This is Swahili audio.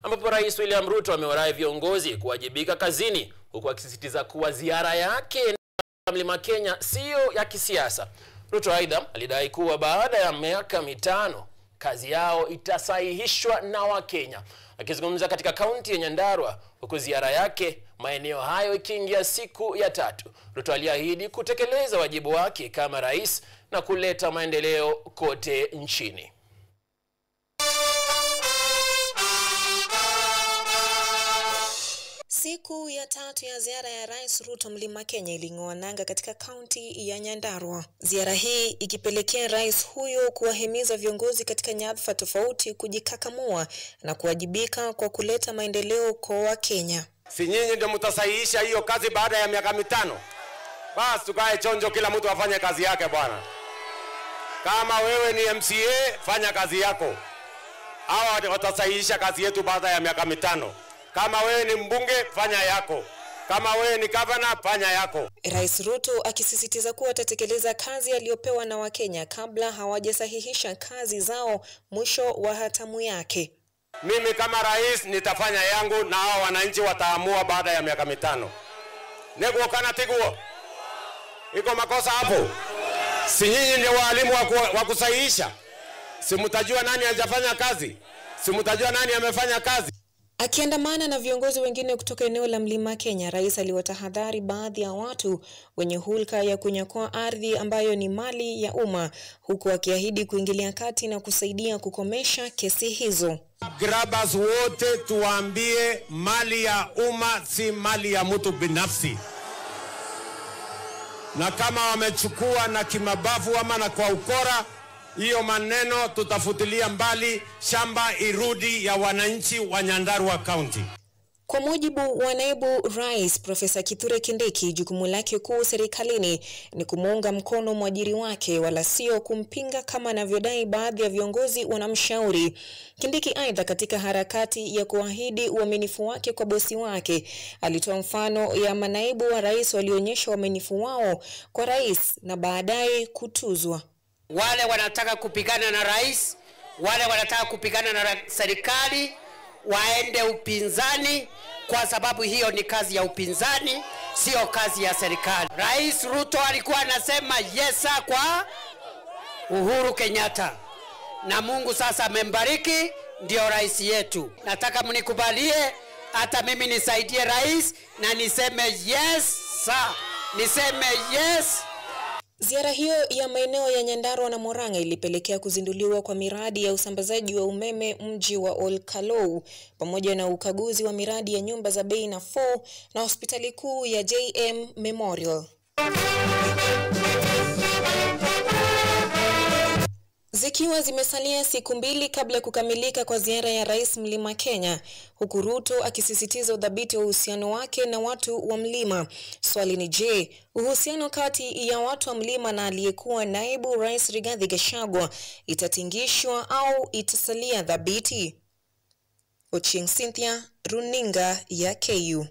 ambapo Rais William Ruto amewarai viongozi kuwajibika kazini, huku akisisitiza kuwa ziara yake Mlima Kenya sio ya kisiasa. Ruto aidha alidai kuwa baada ya miaka 5 kazi yao itasahihishwa na Wakenya. Akizungumza katika kaunti ya Nyandarua huku ziara yake maeneo hayo ikiingia siku ya 3, Ruto aliahidi kutekeleza wajibu wake kama rais na kuleta maendeleo kote nchini. Siku ya 3 ya ziara ya Rais Ruto Mlima Kenya iling'oa nanga katika kaunti ya Nyandarua. Ziara hii ikipelekea rais huyo kuwahimiza viongozi katika nyadhifa tofauti kujikakamua na kuwajibika kwa kuleta maendeleo kwa Wakenya. Si nyinyi ndio mtasahihisha hiyo kazi baada ya miaka 5? Basi tukae chonjo, kila mtu afanye kazi yake bwana. Kama wewe ni MCA, fanya kazi yako. Hawa watasahihisha kazi yetu baada ya miaka 5. Kama wewe ni mbunge, fanya yako. Kama wewe ni governor, fanya yako. Rais Ruto akisisitiza kuwa atatekeleza kazi aliyopewa na Wakenya kabla hawajasahihisha kazi zao mwisho wa hatamu yake. Mimi kama rais nitafanya yangu na hao wananchi wataamua baada ya miaka 5. Nego kana tiguo. Iko makosa hapo? Si nyinyi ndio walimu wa kusahihisha? Si mtajua nani hajafanya kazi? Si mtajua nani amefanya kazi? Akiandamana na viongozi wengine kutoka eneo la Mlima Kenya, rais aliwatahadhari baadhi ya watu wenye hulka ya kunyakua ardhi ambayo ni mali ya umma, huku akiahidi kuingilia kati na kusaidia kukomesha kesi hizo. Grabbers wote tuambie mali ya umma si mali ya mtu binafsi. Na kama wamechukua na kimabavu ama na kwa ukora, hiyo maneno tutafutilia mbali, shamba irudi ya wananchi wa Nyandarua County. Kwa mujibu wa naibu rais Profesa Kithure Kindiki, jukumu lake kuu serikalini ni kumuunga mkono mwajiri wake wala sio kumpinga kama anavyodai baadhi ya viongozi wanamshauri. Kindiki aidha katika harakati ya kuahidi uaminifu wake kwa bosi wake, alitoa mfano ya manaibu wa rais walionyesha uaminifu wao kwa rais na baadaye kutuzwa. Wale wanataka kupigana na rais, wale wanataka kupigana na serikali, waende upinzani, kwa sababu hiyo ni kazi ya upinzani, sio kazi ya serikali. Rais Ruto alikuwa anasema yesa kwa Uhuru Kenyatta, na Mungu sasa amembariki, ndio rais yetu. Nataka mnikubalie hata mimi nisaidie rais na niseme yes sir, niseme yes. Ziara hiyo ya maeneo ya Nyandarua na Murang'a ilipelekea kuzinduliwa kwa miradi ya usambazaji wa umeme mji wa Olkalou, pamoja na ukaguzi wa miradi ya nyumba za bei nafuu na hospitali kuu ya JM Memorial. Zikiwa zimesalia siku 2 kabla ya kukamilika kwa ziara ya Rais Mlima Kenya, huku Ruto akisisitiza udhabiti wa uhusiano wake na watu wa Mlima. Swali ni je, uhusiano kati ya watu wa Mlima na aliyekuwa naibu rais Rigathi Gachagua itatingishwa au itasalia dhabiti? Ochieng Cynthia, runinga ya KU.